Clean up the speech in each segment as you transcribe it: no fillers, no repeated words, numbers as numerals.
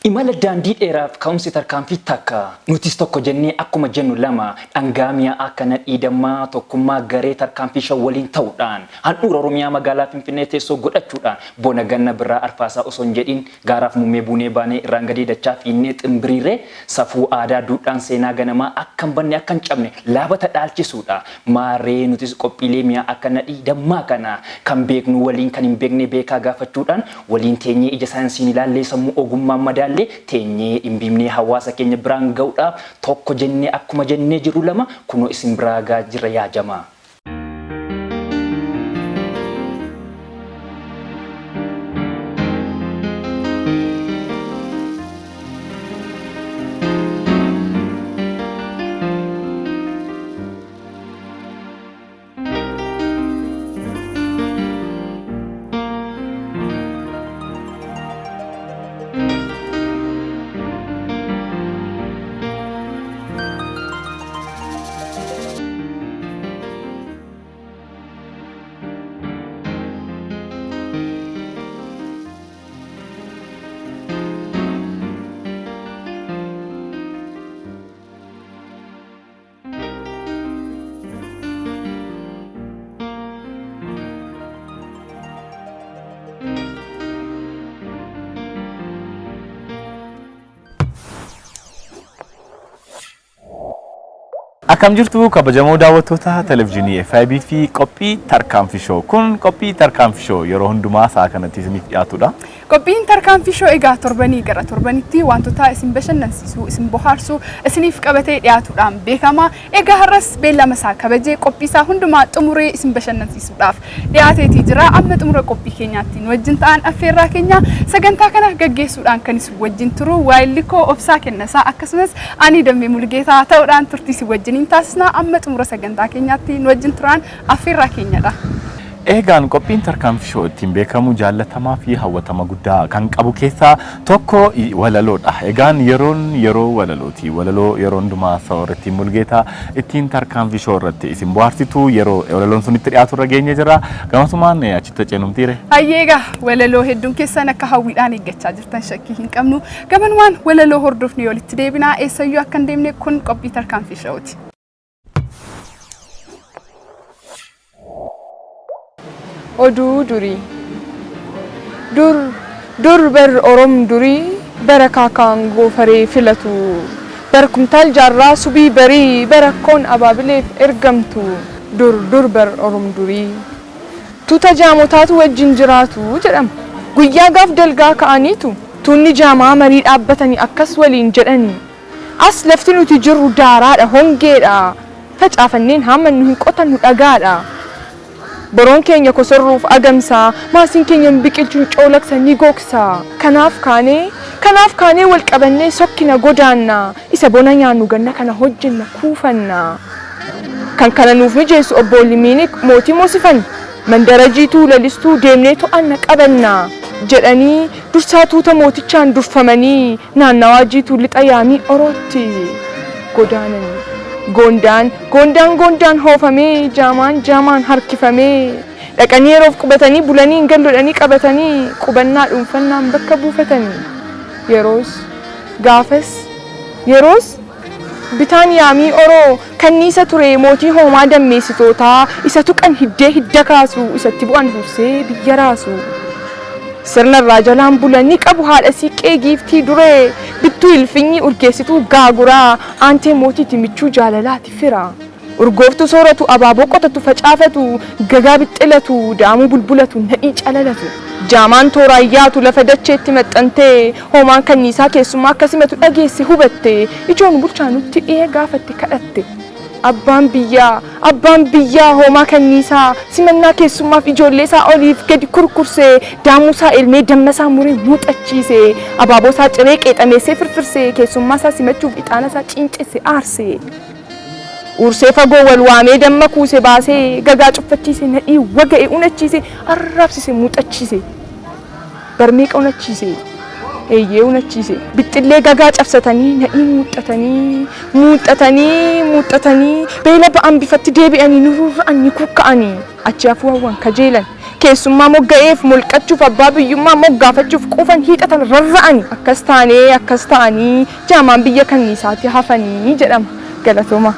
Imala daandii dheeraaf ka'umsi tarkaanfii takka nutis tokko jennee akkuma jennu lama dhangaamiyaa akkana dhiidammaa tokkummaa garee tarkaanfii shan waliin ta'uudhaan handhuura Oromiyaa magaalaa Finfinnee teessoo godhachuudhaan bona ganna biraa arfaasaa osoo hin jedhin gaaraaf mummee buunee baanee irraan gadii dachaa fiinnee ximbiriiree safuu aadaa duudhaan seenaa ganamaa akka hin banne akka hin cabne laabata dhaalchisuudha. Maaree nutis qophiilee mi'a akkana dhiidammaa kana kan beeknu waliin kan hin beekne beekaa gaafachuudhaan waliin teenyee ija saayinsiin ilaallee sammuu ogummaa madaallee teenyee dhimbimnee hawaasa keenya biraan ga'uudhaaf tokko jennee akkuma jennee jiru lama kunoo isin biraa gaa jira yaa jamaa. Akkam jirtu kabajamoo daawwattoota televezyiinii FIB fi qophii tarkaanfii show kun qophii tarkaanfii show yeroo hundumaa sa'a kanatti isiniif dhiyaatudha. Qophiin tarkaanfii show egaa torbanii gara torbanitti wantoota isin bashannansiisuu isin bohaarsuu isiniif qabatee dhiyaatuudhaan beekama. Egaa har'as beellama isaa kabajee qophii isaa hundumaa xumuree isin bashannansiisuudhaaf dhiyaateetii jira. Amma xumura qophii keenyaatti nu wajjin ta'an affeerraa keenya sagantaa kana gaggeessuudhaan kan isin wajjin turu waayillikoo obsaa kennasaa akkasumas ani dammee mulgeetaa ta'uudhaan turtii isin wajjin taasisna. Amma xumura sagantaa keenyaatti nu wajjin turan affeerraa keenyadha. Eegaan qophiin tarkaanfii show ittiin beekamu jaallatamaa fi hawwatama guddaa kan qabu keessaa tokko walaloodha. Eegaan yeroo walalooti. Walaloo yeroo hundumaa soorratti mulgeetaa ittiin tarkaanfii show irratti isin bohaarsitu yeroo walaloon sun itti dhiyaatu irra geenye jira. Gamasumaan achitti ceenumtiire. Hayyeegaa walaloo hedduun keessan akka hawwiidhaan eeggachaa jirtan shakkii hin qabnu. Gamanumaan walaloo hordofnee walitti deebinaa eessayyuu akka hin deemne kun qophii tarkaanfii showti. Oduu durii dur bar orom durii barakaa kan goofaree filatu barkumtaal jaarraa subii barii barakkoon abaabileef ergamtu dur bar orom durii tuuta jaamotaatu wajjin jiraatu jedhama. Guyyaa gaaf dalgaa ka'aniitu tuunni jaamaa marii dhaabbatanii akkas waliin jedhanii as lafti nuti jirru daaraadha hongeedha facaafanneen hamma nu hin qotannu dhagaadha. Boron keenya kosorruuf agamsaa maasiin keenya biqilchuun coolaksa ni gogsa. Kanaaf kaanee wal qabannee sokkina godaanna isa bona nyaannu ganna kana hojjenna kuufanna. Kan kana nuuf mijeessu obbo Liminik mootii moosifan mandara jiituu lalistuu deemnee to'anna qabanna jedhanii dursaa tuuta mootichaan durfamanii naannawaa jiituu lixa yaamii orootti godaananii. Gondaan hoofamee jaamaan harkifamee dhaqanii yeroof qubatanii bulanii galloodhanii qabatanii qubannaa dhuunfannaan bakka buufatanii yeroos bitaan yaamii oroo kanniisa ture mootii hoomaa dammeessitootaa isa tuqan hiddee hidda kaasu isatti bu'an hursee biyya raasu. Sirna irraa jalaan bulanii qabu haadha siiqqee giiftii duree bittuu ilfinyii urgeessituu gaaguraa aantee mootiiti michuu jaalalaati fira. Urgooftu sooratu abaaboo qotatu facaafatu gagaa bixxilatu daamuu bulbulatu nadhii calalatu. Jaamaan tooraayyaatu lafa dacheetti maxxantee hoomaan kanniisaa keessummaa akkasimatu dhageesse hubatte ijoon bulchaa nutti dhiyee gaafatte kadhatte. Abbaan biyyaa hoomaa kanniisaa simannaa keessummaaf ijoollee isaa oliif gadi kurkursee daamuusaa ilmee dammasaa muree muuxachiise abaaboosaa ciree qeexameessee firfirsee keessummaa isaa simachuuf ixaana isaa cincesse aarsee ursee fagoo wal waamee damma kuuse baasee gagaa cuffachiise nadhii waga'e unachiise arraabsise muuxachiise barmeeqa unachiise. Eeyyee unachiise bixxillee gagaa cabsatanii nadhii muuxatanii beela ba'an bifatti deebi'anii nurra'anii kukka'anii achi hafuuwwan kajeelan keessummaa mogga'eef mulqachuuf abbaa biyyummaa moggaafachuuf qufan hiixatan rarra'ani akkas ta'anii jaamaan biyya kanniisaatti hafanii jedhama galatooma.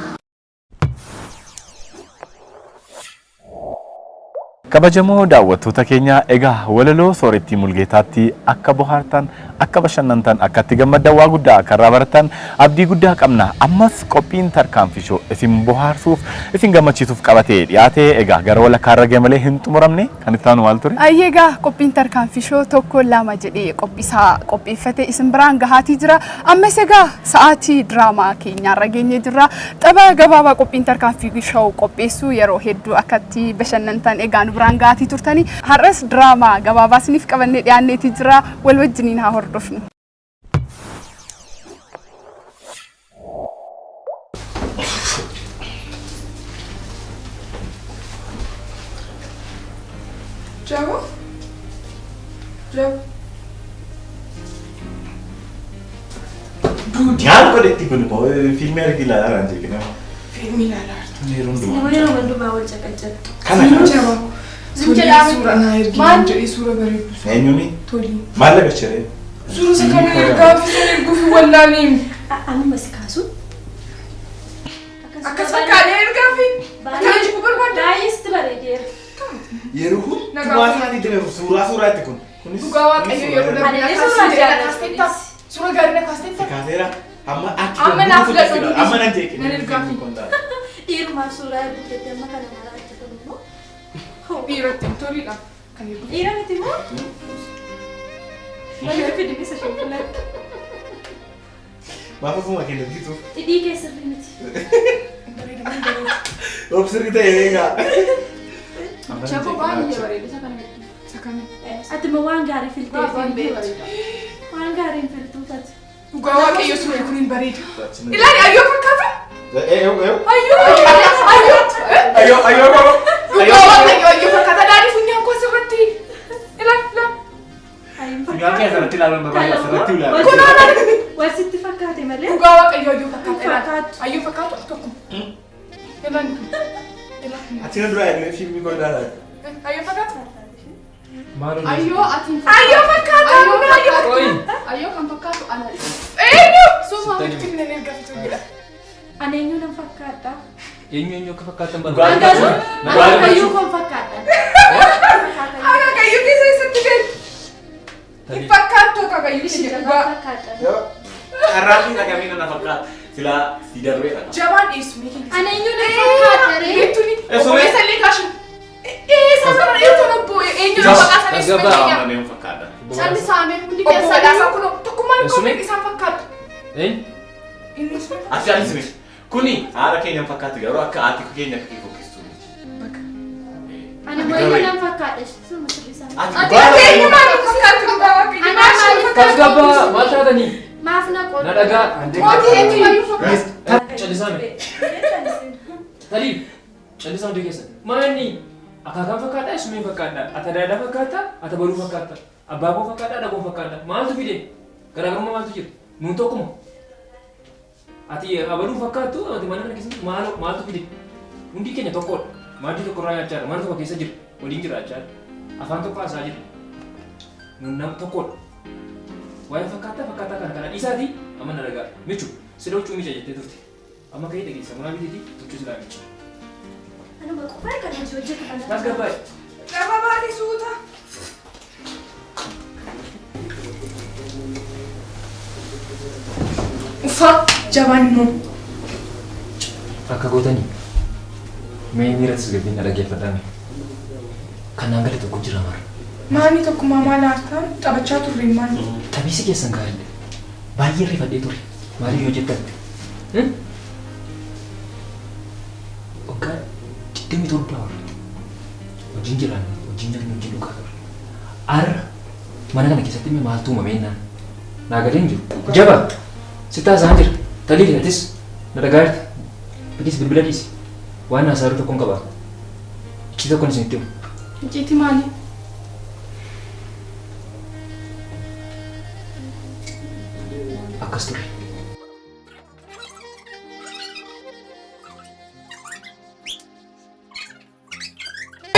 Kabajamoo daawwattoota keenya egaa walaloo soorettii mulgeetaatti akka bohaartan akka bashannantan akka itti gammaddan waa guddaa akka irraa baratan abdii guddaa qabna. Ammas qophiin tarkaanfishoo isin bohaarsuuf isin gammachiisuuf qabatee dhiyaatee egaa gara walakkaa irra ga'e malee hin xumuramne kan itti aanu maal ture? Egaa qophiin tarkaanfishoo tokko lama jedhee qopheeffate isin biraan gahaatii jira. Ammas egaa sa'aatii diraamaa keenyaarra geenyee jirra. Tapha gabaabaa qophiin tarkaanfishoo qopheessuu yeroo hedduu akkatti bashannantan egaa biraan gahaatii turtanii har'as diraamaa gabaabaa isiniif qabannee dhiyaanneetii jira. Wal wajjiniin haa hordofnu. Jabo? Diyan ko detti kun mo filmi argila aran jekina. Filmi lala. Namanya orang tu bawa cakap-cakap. Kana Jabo. Suura na ergi jedhee suura bareedu. eenyuni Toli. maal lagachire? Suura isa kana ergaa fi sana erguufi wallaaniin. Anu masih kasu. Akkas fakkaatee ergaa fi akkaan jibu barbaada. Dayis tu bareedeera. Yeroo hundumaa isaanii deemu suuraa itti kun. Kunis Dhugaa waaqayyo yeroo darbe Ani akkas suuraa jedhee jaalladhu. kaasteetta. Suura gaarii na kaasteetta. kaaseera amma achi Amma naaf ladhu. amma nan jeekin. Nan ergaa fi. Dhiirumaaf suuraa erguutti amma kana maraa hojjetamu immoo. Dhiirratti toliidha. Kan ergu. Dhiira miti immoo. Wanti fidimi isa shoofulan. Maafa fuma kenna bitu. Hidhii keessatti miti. Obsirri ta'e eegaa. Jabo baay'ee bareeda isa kana ergu. Isa kana. Ati immoo waan gaarii filtee Waan fi bareeda. waan gaarii hin filtuu taate. Dhugaa waaqayyo suurri kun hin bareeda. Ilaali ayyoo fakkaata. Ayyoo Ayyoo qaba. Dhugaa waaqayyo ayyoo fakkaata. Daadhii funyaan koo asirratti. Ilaali. Nyaata asirratti ilaaluun barbaada asirratti ilaalu. Wal sitti fakkaate malee. Dhugaa waaqayyo ayyoo fakkaata. Fakkaatu. Ayyoo fakkaatu tokko. Ilaali. Ati na dura illee fiilmii godhaa. Ayyoo fakkaata. Ayyoo ati Ayyoo fakkaata. ayyoo kan fakkaatu ana. Eenyu? Suuma finfinnee erga fituudha. Ani eenyu nan fakkaadha. Eenyu akka fakkaatan Angaasu. Akaakayyuu kan fakkaadha. Akaakayyuu keessa isatti gadi. Hin fakkaattu akaakayyuu keessa dhugaa. Arraafi dhagamina na fakkaata. Silaa si darbeedha. Jabaan dhiyeessu mee kenna. Ani eenyu nan fakkaadha ree. Beektuni. Obboleessa illee kaashin. Sababa dhiyeessu nabbo eenyu na fakkaatan dhiyeessu mee kenna. Amma fakkaata. Calli saamee hundi Obbo keessa Badhaasaa kun tokkummaan Eessumee? koomee isaan fakkaatu. Eenyu? Inni sun. Ati anisime. Kuni haala keenya fakkaatu garuu akka ati keenya akka fokkistu. Ani immoo eenyu nan fakkaadha. Suma sirrisaa. Ati Ati eenyu maal fakkaatu dhugaa waaqayyo. Maal fakkaatu? Tasgabbaa maal taatanii? Maaf na qoodha. Na dhagaa. Ati eenyu maal fakkaatu? Callisaa mee? Talii callisaa hundi keessa. Maanni akaakaan fakkaadha isumeen fakkaadha. Ata daadaa fakkaata ata baruu fakkaata. Abbaaboo fakkaadha dhagoon fakkaadha. Maaltu fide? Garaagarummaa maaltu jira? Nuun tokkuma. Ati abaluu fakkaattu ati mana kana keessatti maaltu fide? Hundi keenya tokkodha. Maaddii tokkorraa nyaachaa jira. Mana tokko keessa jira. Waliin jiraachaa jira. Afaan tokko haasaa jira. Nuun nama tokkodha. Waa'ee fakkaataa kana dhiisaati amma na dhagaa. Michu sida huccuu micha jettee turte. Amma ka'ee dhageessa munaa biteeti huccuu silaa micha. Ani immoo qofaa kan hojii hojjetu kana. Tasgabbaa'e. Gaba baadhi suuta. Uffa jabaan immoo. Akka gootanii mee miira tasgabbiin na dhaggeeffadhaame. Kanaan gadi tokko jira mara. Maani tokkummaa maal haastaan taphachaa turre maali? Taphisi keessan gaa'elle. Baay'ee rifadhee ture. Maaliif yoo jettan? Waggaa 27 wajjin jiraanne wajjin nyaanni wajjin dhugaa ture. Arra mana kana keessatti mee maaltu uumame jennaan? Naa galeen jiru. Jaba sitti haasa'an jira. Talii atis na dhagaa jirti. Biqilsi bilbila dhiisi. Waan haasa'aa jiru tokkoon qaba. Iccitii tokkoon isinitti himu. Iccitii maali? Akkas ture.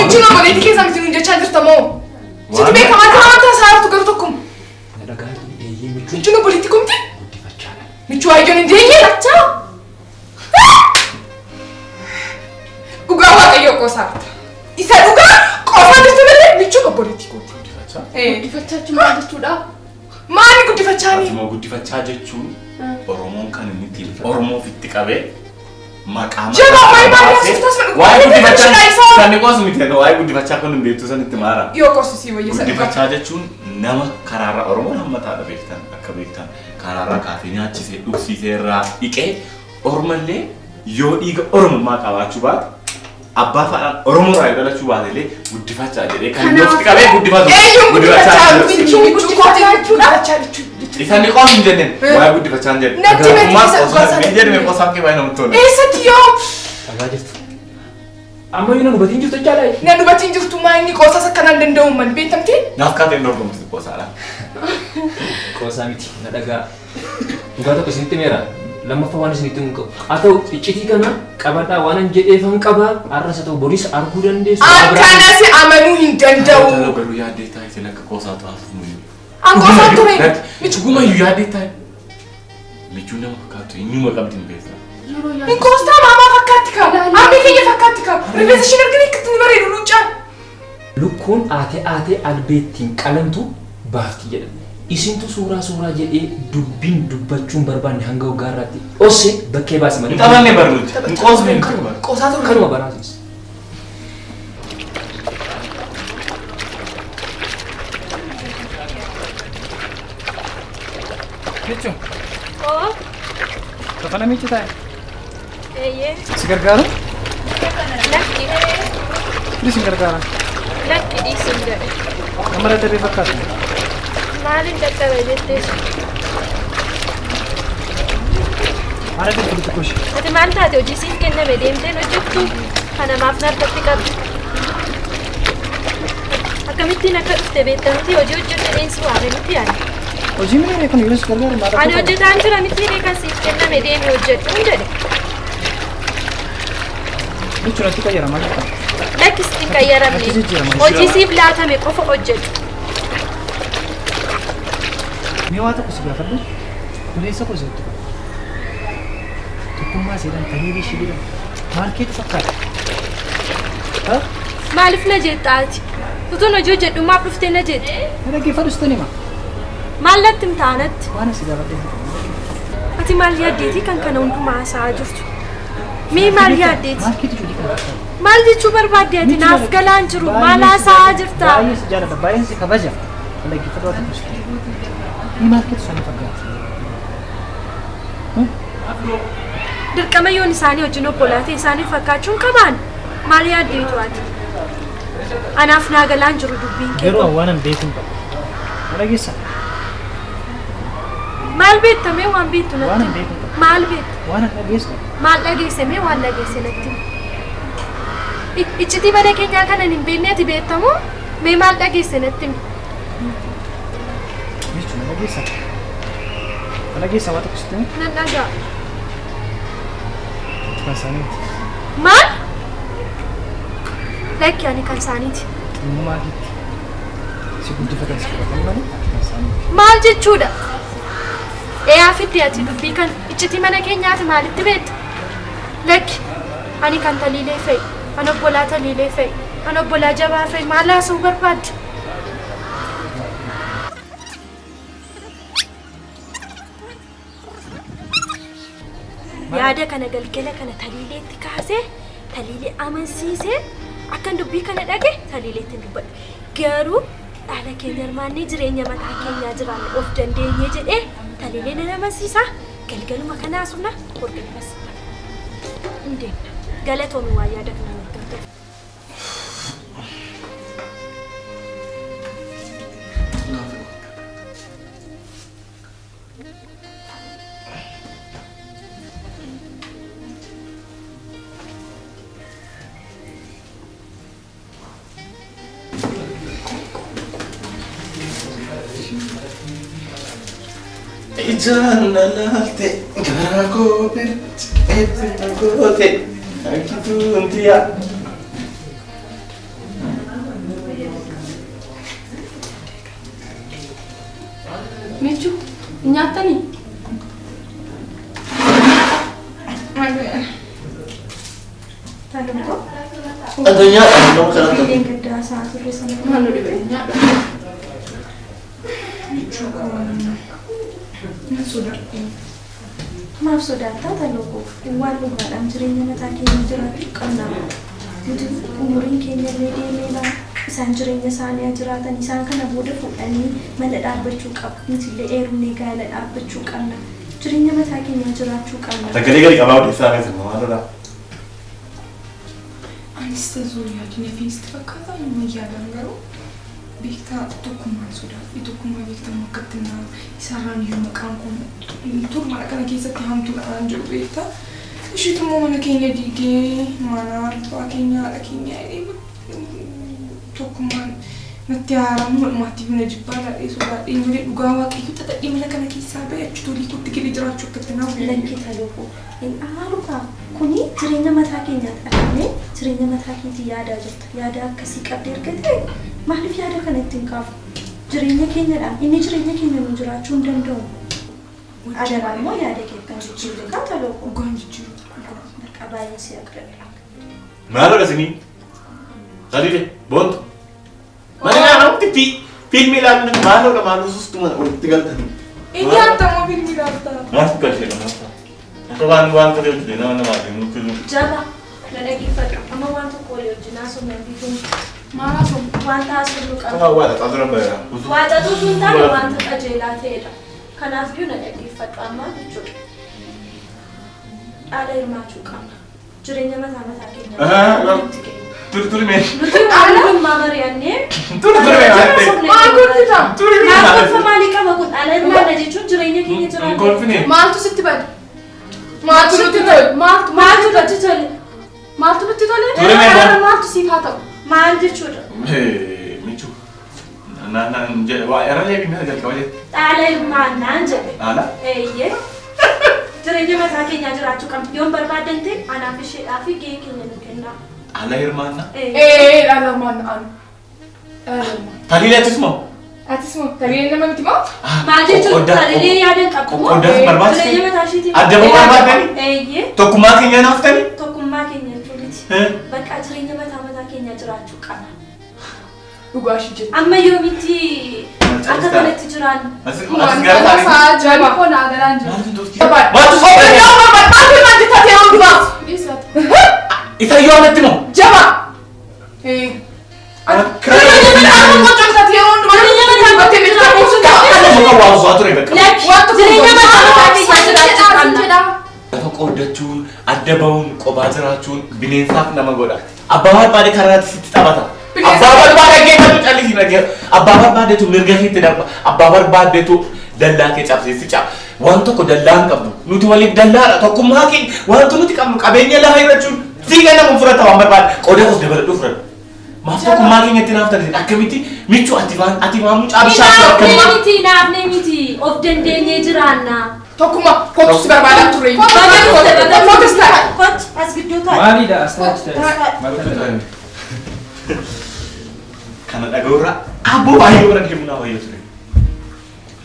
Ejjima godheetti keessaa miti nuyi jechaa jirta moo? Sitti beekamaa taa'aa saartu garuu tokkum. Michuun obboleetti kumti? Michuu ayyoon hin deenye lachaa. Dhugaa waaqayyoo qoosaarta. Isa dhugaa qoosaan jirtu malee michuun obboleetti kumti. Guddifachaa jechuun maal jechuudha? Maali guddifachaani? Ati moo guddifachaa jechuun Oromoon kan inni ittiin Oromoof itti qabee maqaa waa'ee guddifachaa sanni qoosu miti waa'ee guddifachaa kun hin beektu san itti maara. Yoo qoosu sii wayya sana. Guddifachaa jechuun nama karaarra Oromoon hammataadha beektan akka beektan karaarra kaafee nyaachisee dhugsiisee irraa dhiqee Oromallee yoo dhiiga Oromummaa qabaachuu baate abbaa faadhaan Oromoo irraa dhalachuu baate illee guddifachaa jedhee kan inni ofitti qabee guddifatu. Guddifachaa jechuudha. Isaan ni qoos hin jenneen waa'ee guddifachaa hin jenne. Natti beeksisa hin jenne qoosaan kee baay'ee namatti tola. Eessatti yoo? Dhagaa jirtu. Amma yoo na dubatiin jirtu jaalai. Na dubatiin jirtu maa inni qoosas akkanaan danda'u man beektamti? Naaf kaatee dorgomti qoosaadha. Qoosaa miti na dhagaa. Dhugaa tokko isinitti meera. Lammaffaa waan isinitti hin qabu. Haa ta'u iccitii kana qabadhaa waan hin jedheefan qaba. Har'as haa ta'u boris arguu dandeessu. Akkanas amanuu hin danda'u. Garuu yaaddee taa'ee akka qoosaa taasisu. Angkosaan ture. Michuma iyyuu yaaddee taa'e. Michuun nama fakkaatu eenyuma qabdi hin beektaa. Inkoostaa maamaa fakkaatti qaba. Ammi kiyya fakkaatti qaba. Rifeensa isheen arganii akkatti ni bareedu luuccaan. Lukkuun aatee albeettiin qalamtu baafti jedhama. Isintu suuraa jedhee dubbiin dubbachuun barbaanne hanga waggaarraatti osse bakkee baase malee. Hin taphanne barnuuti. Hin qoosne hin qabu. Qoosaa ture. Kanuma baraasis. Michu, Oo, kafana michu taa'e. eeyyee. Si gargaaru? Lakki. Ni si gargaara. Lakki dhiisin jedhe. Namara daree fakkaatu. Maaliin dadhabe jetteesu? Maala daree fudhatu kuushi. Ati maal taate hojii siif kenname deemteen hojjettu kanamaaf narratti qabdu. Akkamittiin akka dhufte beektamti hojii hojjette dheensi waame miti yaadde. Hojii minee kun yoo si gargaaru maala Ani hojjetaan jira miti kan siif kenname deemi hojjedhu hin jedhe. Michu natti qayyara maal jedhama? Lakki sitti hin qayyaramne. Hojii siif laatame qofa hojjedhu. Mee waa tokko si gaafadhu? Kuleessa koo seettu. Tokkummaa seedhaan taliibii shibira. Maal keetu fakkaata? Maaliif na jettaati? Utuun hojii hojjedhummaaf dhuftee na jette. Na dhaggeeffadhu sitan hima. Maal natti hin taanatti? Waan si gaafadhu. Ati maal yaaddeeti kan kana hundumaa haasa'aa jirtu? Mee maal yaaddeeti? Maal keetu jolii kana? Maal jechuu barbaadde ati naaf galaan jiru? Maal haasa'aa jirta? Baay'ee si jaalladha. Baay'een si kabaja. Na dhaggeeffadhu waa tokko sitan. Ni maal keetu sana fakkaata? Dirqama yoon isaanii wajjin obbolaatee isaanii fakkaachuun qabaan maal yaaddeetu ati? Anaaf naa galaan jiru dubbiin kee. Garuu waan hin beekne qabu. Na dhageessa. Maal beektamee waan beektu Waan natti? hin beekne qabu. Maal beektu? Waan hin dhageessu. Maal dhageessamee waan dhageesse natti? Iccitii mana keenyaa kanan hin beekne ati beektamoo? Mee maal dhageesse natti? Michu na dhageessa. Na dhageessa waa tokko sitan. Nan dhagaa. Kan isaaniiti. Maal? Lakki ani kan isaaniiti. Uumamaa keetti. Si guddifatan si fudhatan malee kan isaaniiti. Maal jechuudha? Eeyaa fidde ati dubbii kan iccitii mana keenyaati maalitti beekta? Lakki ani kan taliilee fa'i, kan obbolaa taliilee fa'i, kan obbolaa jabaa fa'i maal haasa'uu barbaadde? Yaada kana galgala kana taliileetti kaasee taliilee amansiisee akkan dubbii kana dhage taliileetti hin dubbadhu. Garuu dhaala keenya hirmaannee jireenya mataa keenyaa jiraanne of dandeenye jedhee taliilee nan amansiisa. Galgaluma kanaa suna hordofas. Hin deemna. Galatoomii waa yaada kana argattu. Ijaan laalte garaa goobeetti eebbina goote hanqituun tiyaa. Michu, nyaatanii? Adanya kamu kenapa? Yang gede satu di sana. Mana di banyak? Sudah. Maaf saudara, tahu uang uang jirenya mata keenya jiraatu qabna. Nuti umuriin keenya illee deemeera. Isaan jireenya isaanii jiraatan isaan kana booda fuudhanii mana dhaabbachuu qabu. Nuti illee eerumnee gaala dhaabbachuu qabna. Jireenya mataa keenya jiraachuu qabna. Sagalee gadi qabaa oduu isaa keessatti maalidha? Anis zuriyaa dinagdeessi fakkaata inni yaadan garuu beektaa tokkummaan sodaa tokkummaa beektamu akkatti naa isarraan yoo maqaan kun turma kana keessatti hamtuudhaan jiru beektaa ishiitummoo mana keenya diigee mana abbaa keenya haadha keenya tokkummaan natti haaramu walumaatti bina jibbaa dhaadhee sodaadhee malee dhugaa waaqayyo xaxadhee mana kana keessaa ba'e achi tolii kutti gadi jiraachuu akkatti naa Lakkita lukuu hin amaalukaa kuni jireenya mataa keenyaatti dhaqnee jireenya mataa keetii yaadaa jirta. Yaada akkasii qabdee erga ta'e maaliif yaada kana ittiin kaafu? Jireenya keenyadhaan inni jireenya keenya nu jiraachuu hin danda'u. Adaraa immoo yaada kee kan jijjiirre kan taloo dhugaan jijjiiru. Bakka baay'ee si aqrabe. Maalidha isinii? Sadiide boontu. Mana namatti fiilmii ilaaluun maalidha maaltu sustuma walitti galtanii. Inni haatamoo filmi laata? Maaltu galchee nama? Waan ta'e hojii nama namaati nuti jiru. Jaba na dhaggeeffadhu. Amma waan tokko walii wajjinaa somnaan biituun Maala som. wanta asirru qabu. Kama waa xaxaa turan baay'ee. Wanta tuutuun taane wanta qajeelaa ta'edha. Kanaaf iyyuu na dhaggeeffadhu amma jechuudha. Dhaala hirmaachuu qabna. Jireenya mataa keenya. Turi mee. Nuti waan dhimma mari'annee. Turi mee. Maal golfita? Maal golfa maalii qaba kun dhaala hirmaanna jechuun jireenya keenya jiraatu. Golfine. Maaltu sitti bade? Maaltu nutti tole? Maaltu nutti tole? Maaltu nutti tole? Tole mee boon. Maaltu siif haa ta'u? Maal jechuudha? Michu. Waa eraalee bimee jalqaba jette. Dhaala hirmaannaan jedhe. Dhaala? Eeyyee. Jireenya mataa keenyaa jiraachuu qabna. Yoon barbaadan ta'e anaaf isheedhaa fi gahee keenya nu kennaa. Dhaala hirmaannaa? Dhaala hirmaanna anu. Dhaala hirmaanna. Taliileettis moo? Atis moo taliilee nama miti moo? Maal jechuudha? Taliilee yaadan qabu moo? Qoqqooddaas barbaachise? Jireenya mataa isheetiif. Adda ba'uu barbaadani? Eeyyee. Tokkummaa keenya naaftani? Tokkummaa keenya jechuun miti. Bakka jireenya mataa keenyaa jiraachuu qabna. Dhugaa ishee jettu. Amma yoomitti akka kanatti jiraan. As gara taa'ee. Jaabi koo naa galaan jiru. Isa yoo amatti moo? Jaba! Lafa qoodachuun, adda bahuun, qophaa jiraachuun bineensaaf nama godha. Abbaa barbaade karaatti sitti taphata. Abbaa barbaade geeffatu callisii dhageera. Abbaa barbaadetu mirga keetti darba. Abbaa barbaadetu dallaa kee cabseessi caba. Waan tokko dallaa hin qabdu. Nuti waliif dallaadha. Tokkummaa keenya wanti nuti qabnu qabeenya lafa hirachuun siiga nama furata waan barbaade. Qooda kos dabaladhu furata. Maaf tokkummaa keenyatti naaf taate akkamitti michuu ati waan mucaa bishaan akkamitti naafne miti of dandeenyee jiraanna. Tokkummaa kottu si barbaadaa ture. Kot as gidduu ta'a. Maalidha asirratti ta'e? Kana dhaga'urraa abboo baay'ee bara deemu naa wayyaa ture.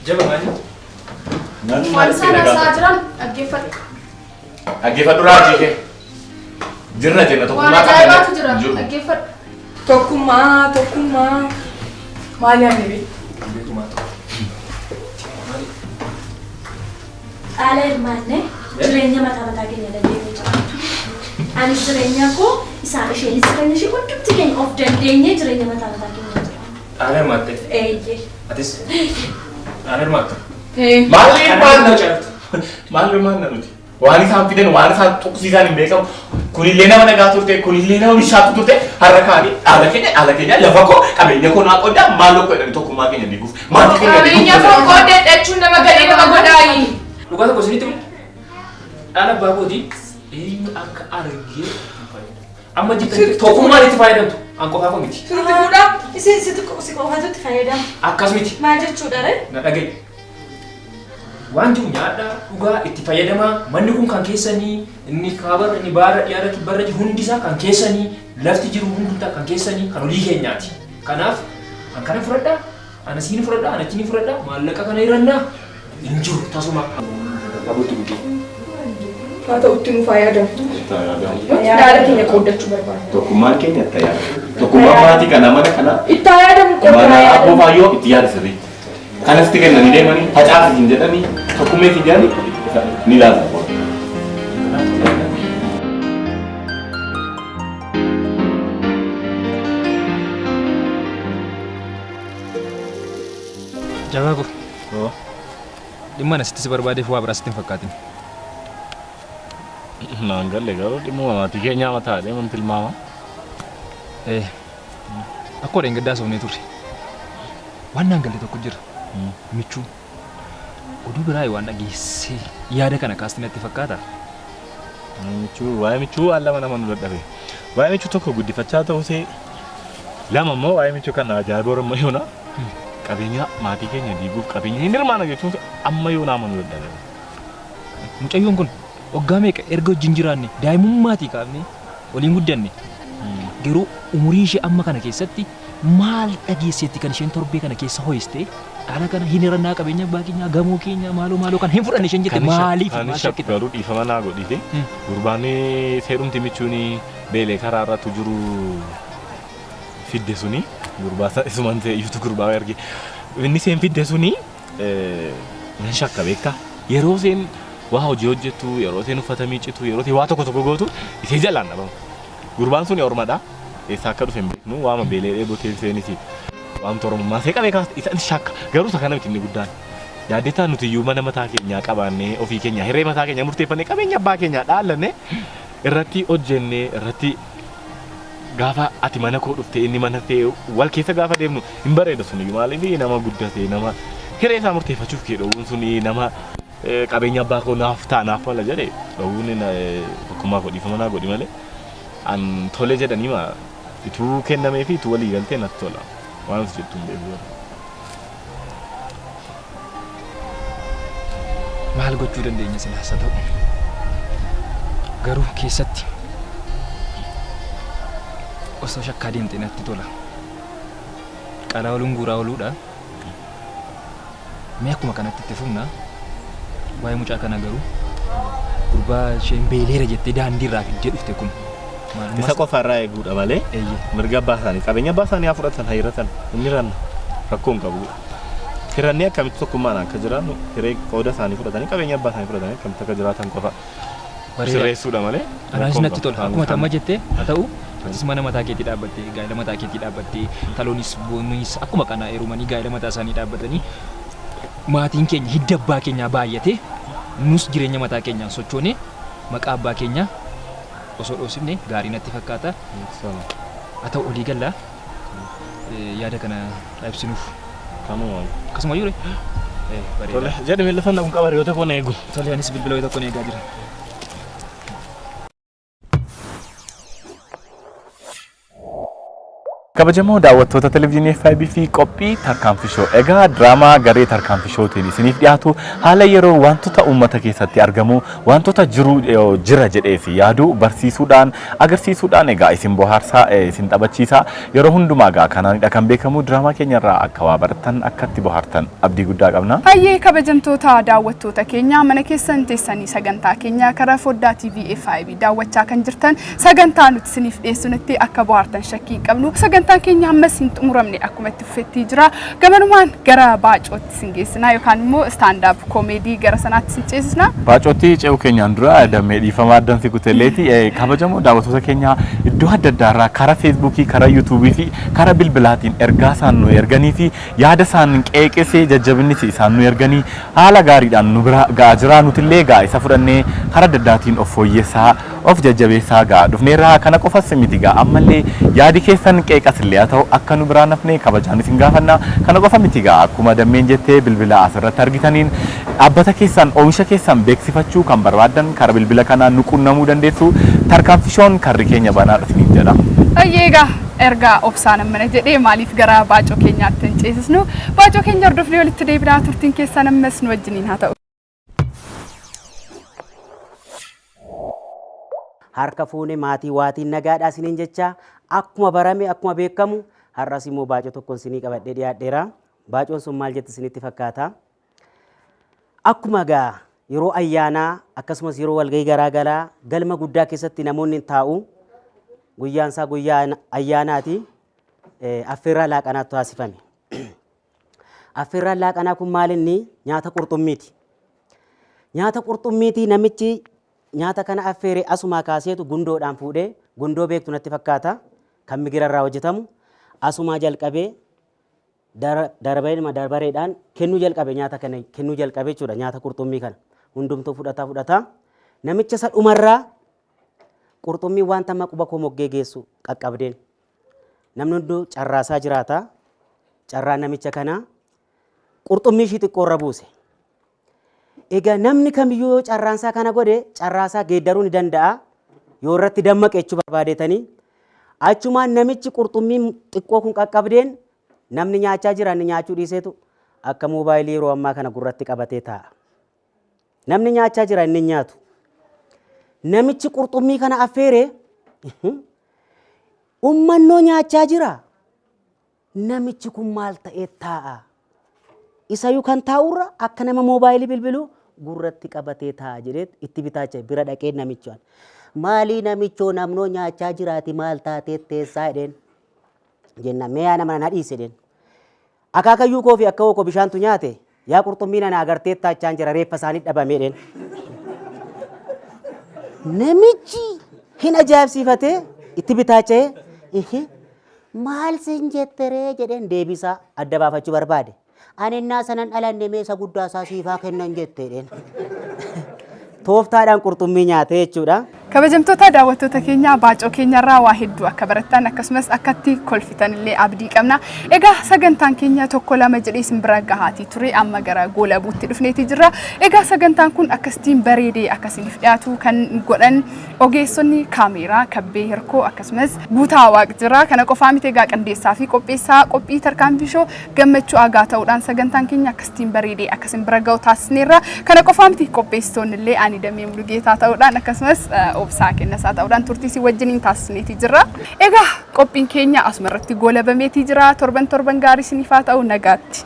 Jaba maali? Waan isaan haasaa jiran dhaggeeffadhu. Dhaggeeffadhu raajii kee. Jirra jenna Waan tokkummaa ajaa'ibaatu jira dhaggeeffadhu. Tokkummaa. Maali ani bee? Dhaala hirmaanne jireenya mataa keenya dandeenye jiraatu. Anis jireenya koo isaan isheenis jireenya ishee hundumti keenya of dandeenye jireenya mataa keenya jiraatu. Dhaala hirmaatte? Eeyyee. Atis? Dhaala hirmaatte? Maal hirmaanna nuti? Waan isaan fidan waan isaan tuqsiisan hin beekamu. Kunillee nama nagaa turte, kunillee nama bishaatu turte, har'a kaanii dhaala keenya lafa koo qabeenya koo naa qooda maaloo godhani tokkummaa keenya diiguuf. Maatii keenya Qabeenya koo qoodee dhachuun nama gadhee nama godhaayi. Dhugaa tokko isinitti himu. Dhaala abbaa kootii eenyu akka argee amma jibbatti tokkummaan itti fayyadamtu an qofaa koo miti. Sirriitti fuudhaa. Isin si qofaatu itti fayyadama. Akkas miti. Maal jechuudha ree? Na dhaga'i. Waan jiru nyaadhaa dhugaa itti fayyadamaa manni kun kan keessanii inni kaabarra inni baara dhiyaara kibbarra jiru hundisaa kan keessanii lafti jiru hundumtaa kan keessanii kan olii keenyaati. Kanaaf kan kana fudhadhaa Ana sini furada, ana sini furada, maallaqa kana irannaa. Injuru tasuma. Abutu gudi. Haa ta'utti nu fayyadamu. Yaada keenya qooddachuu barbaada. Tokkummaan keenya itti yaada. Tokkummaan maatii kana mana kana. Itti yaadamu qooddachuu. Mana abboo faayyoo itti yaada sirrii. Kanasti kennanii deemanii facaafi hin jedhanii tokkummee fi jaani ni laata. Jawaabu. Dhimma asitti si barbaadeef waa biraa sitti hin fakkaatin. Naan galle garuu dhimma maatii keenyaa mataa deeman tilmaama. Akkoo dheengaddaa soofnee turre. Waan naan galle tokko jira. Michuu. Oduu biraa waan dhageessee yaada kana kaasti natti fakkaata. Waa'ee michuu waan lama nama nu dadhabe. Waa'ee michuu tokko guddifachaa ta'usee lama immoo waa'ee michuu kana ajaa'iba Oromoo yoona. Qabeenya maatii keenya diiguuf qabeenya hin hirmaana jechuun amma yoo nama nu dadhabe. Mucayyoon kun waggaa meeqa erga wajjin jiraanne daa'imummaatii kaafne waliin guddanne. Garuu umurii ishee amma kana keessatti maal dhageesseetti kan isheen torbee kana keessa ho'iste dhala kana hin hirannaa qabeenya abbaa keenyaa gamoo keenya maaloo kan hin fudhanne isheen jette maaliif maal shakkite garuu dhiifama naa godhite gurbaanii seerumti michuun beelee karaa irratti jiru fidde suni gurbaa isuman ta'e iyyuu gurbaa erge inni seen fidde suni nan shakka beektaa yeroo seen waa hojii hojjettu yeroo seen uffata miicitu yeroo seen waa tokko gootu isee jalaan dhabamu gurbaan suni ormadha eessa akka dhufe hin beeknu waama beelee dheebotee seeniti waan toromummaa see qabee kaas isa shakka garuu isa kana miti inni guddaan yaaddetaan nuti iyyuu mana mataa keenyaa qabaannee ofii keenya hiree mataa keenya murteeffannee qabeenya abbaa keenyaa dhaallanne irratti hojjennee irratti gaafa ati mana koo dhufte inni mana ta'e wal keessa gaafa deemnu hin bareeda suni maaliif nama guddate nama hiree isaa murteeffachuuf kee dhowwuun suni nama qabeenya abbaa koo naaf ta'a naaf mala jedhee dhowwuun tokkummaa koo dhiifama naa godhi malee an tole jedhanii ma ituu kennamee fi ituu walii galtee natti tola waan jettu hin beeku. Maal gochuu dandeenya silaas haa ta'u garuu keessatti osoo shakkaa deemte natti tola. Qalaa waliin guuraa ooluudha. Mee akkuma kanatti itti fufna waa'ee mucaa kana garuu gurbaa isheen beeleera jettee daandii irraa fiddee dhufte kun. Isa qofa irraa eeguudha malee mirga abbaa isaanii qabeenya abbaa isaanii haa fudhatan haa hiratan inni ranna rakkoon qabu. Hirannee akkamitti tokkummaan akka jiraannu hiree qooda isaanii fudhatanii qabeenya abbaa isaanii fudhatanii akkamitti akka jiraatan qofa sirreessuudha malee. Anaanis natti tola akkuma tamma jettee haa ta'u atis mana mataa keetii dhaabbattee gaa'ela mataa keetii dhaabbattee taloonis boonnis akkuma kana heerumanii gaa'ela mataa isaanii dhaabbatanii maatiin keenya hidda abbaa keenyaa baay'ate nus jireenya mataa keenyaan sochoone maqaa abbaa keenyaa osoo dhoosifne gaarii natti fakkaata. Haa ta'u olii gallaa yaada kana ibsinuuf. Akkasuma jiru. Tole jedhame lafa na kun qabare yoo tokko na eegu. Tole anis bilbila yoo tokko na eegaa jira. Kabajamoo daawwattoota televezyiinii FIB fi qophii tarkaanfii shoo egaa diraamaa garee tarkaanfii shootiin isiniif dhiyaatu haala yeroo wantoota uummata keessatti argamu wantoota jira jedhee fi yaadu barsiisuudhaan agarsiisuudhaan egaa isin bohaarsaa isin taphachiisaa yeroo hundumaa egaa kanaanidha kan beekamu diraamaa keenyarraa akka waa baratan akkatti bohaartan abdii guddaa qabna. Hayyee kabajamtoota daawwattoota keenya mana keessan teessanii sagantaa keenya karaa foddaa TV FIB daawwachaa kan jirtan sagantaa nuti isiniif dhiyeessutti akka bohaartan shakkii qabnu sagantaa keenya ammas hin xumuramne akkuma itti fufetti jira gamanumaan gara baacootti sin geessina yookaan immoo stand up comedy gara sanaatti sin ceesisna. Baacootti ce'uu keenyaan dura damee dhiifama addaan si kutelleeti kabajamoo daawwattoota keenya iddoo adda addaarraa karaa feesbuukii karaa yuutuubii fi karaa bilbilaatiin ergaa isaan nu erganii fi yaada isaan qeeqesee jajjabinni isaan nu erganii haala gaariidhaan nu bira ga'aa jira nutillee gaa isa fudhannee karaa adda addaatiin of fooyyessaa of jajjabeessaa gaa dhufneerraa kana qofas miti gaa ammallee yaadi keessan qeeqasillee haa ta'u akka nu biraan hafne kabajaan isin gaafanna kana qofa miti gaa akkuma dammeen jettee bilbila asirratti argitaniin dhaabbata keessan oomisha keessan beeksifachuu kan barbaadan karaa bilbila kanaan nu quunnamuu dandeessu tarkaanfii shoon karri keenya banaa dhufniin jedha. Ayyeegaa ergaa obsaan mana jedhee maaliif gara baacoo keenyaatti hin ceesisnu baacoo keenya hordofnee walitti deebinaa turtiin keessan ammas nu wajjiniin haa ta'u. Harka fuune maatii waatiin nagaadhaa isiniin jecha akkuma barame akkuma beekamu har'as immoo baacoo tokkoon isinii qabadhee dhiyaadheera Baacoon sun maal jetti isinitti fakkaata? Akkuma gaa yeroo ayyaanaa akkasumas yeroo walgahii garaagaraa galma guddaa keessatti namoonni taa'u guyyaan isaa guyyaa ayyaanaati affeerraa laaqanaatu taasifame. Affeerraan laaqanaa kun maal inni nyaata qurxummiiti. Nyaata qurxummiiti namichi nyaata kana affeere asumaa kaaseetu gundoodhaan fuudhee gundoo beektu natti fakkaata kan migirarraa hojjetamu asumaa jalqabee darbareedhaan kennuu jalqabe nyaata kana kennuu jalqabe jechuudha nyaata qurxummii kana hundumtuu fudhata namicha isa dhumarraa qurxummii wanta maquba koo moggee geessu qaqqabdeen namni hunduu carraasaa jiraata carraa namicha kana qurxummii ishii xiqqoorra buuse. Egaa namni kamiyyuu carraansaa kana godhe carraasaa geeddaruu ni danda'a yoo irratti dammaqe jechuu barbaadeetanii achumaan namichi qurxummii xiqqoo kun qaqqabdeen namni nyaachaa jira inni nyaachuu dhiiseetu akka moobaayilii yeroo ammaa kana gurratti qabatee taa'a. Namni nyaachaa jira inni nyaatu. Namichi qurxummii kana affeere ummannoo nyaachaa jira. Namichi kun maal ta'ee taa'a? Isayyuu kan taa'urra akka nama moobaayilii bilbilu gurratti qabatee taa'a jedhee itti bitaacha bira dhaqee namichaan. Maalii namichoo namnoo nyaachaa jiraati maal taatee teessaa jedheen. Jenna meeyaa nama na dhiise jedheen. Akaakayyuu koo fi akka koo bishaantu nyaate yaa qurxummii na agartee taachaan jira reeffa isaanii dhabamee jedheen. Namichi hin ajaa'ibsiifatee itti bitaacha'ee maal sin jetteree jedheen deebisaa adda baafachuu barbaade. Ani innaa sanan dhalanne meesa guddaa isaa siifaa kennan jette jedheen. Tooftaadhaan qurxummii nyaate jechuudha. Kabajamtoota daawwattoota keenya baacoo keenyarraa waa hedduu akka barattan akkasumas akkatti kolfitan illee abdii qabna. Egaa sagantaan keenya tokko lama jedhee isin bira gahaati ture amma gara goolabuutti dhufneeti jirra. Egaa sagantaan kun akkasitiin bareedee akkasiniif dhiyaatu kan godhan ogeessonni kaameeraa Kabbee Hirkoo akkasumas Guutaa Waaq jira. Kana qofaa miti egaa qindeessaa fi qopheessaa qophii tarkaanfii shoo gammachuu agaa ta'uudhaan sagantaan keenya akkasitiin bareedee akkasin bira gahu taasisneerra. Kana qofaa miti qopheessitoonni illee ani damee Mulugeetaa ta'uudhaan akkasumas obsaa kennasaa ta'uudhaan turtii si wajjiniin taasisneeti jirra. Egaa qophiin keenya asuma irratti goolabameeti jira. Torban gaarii isiniif haa ta'u nagaatti.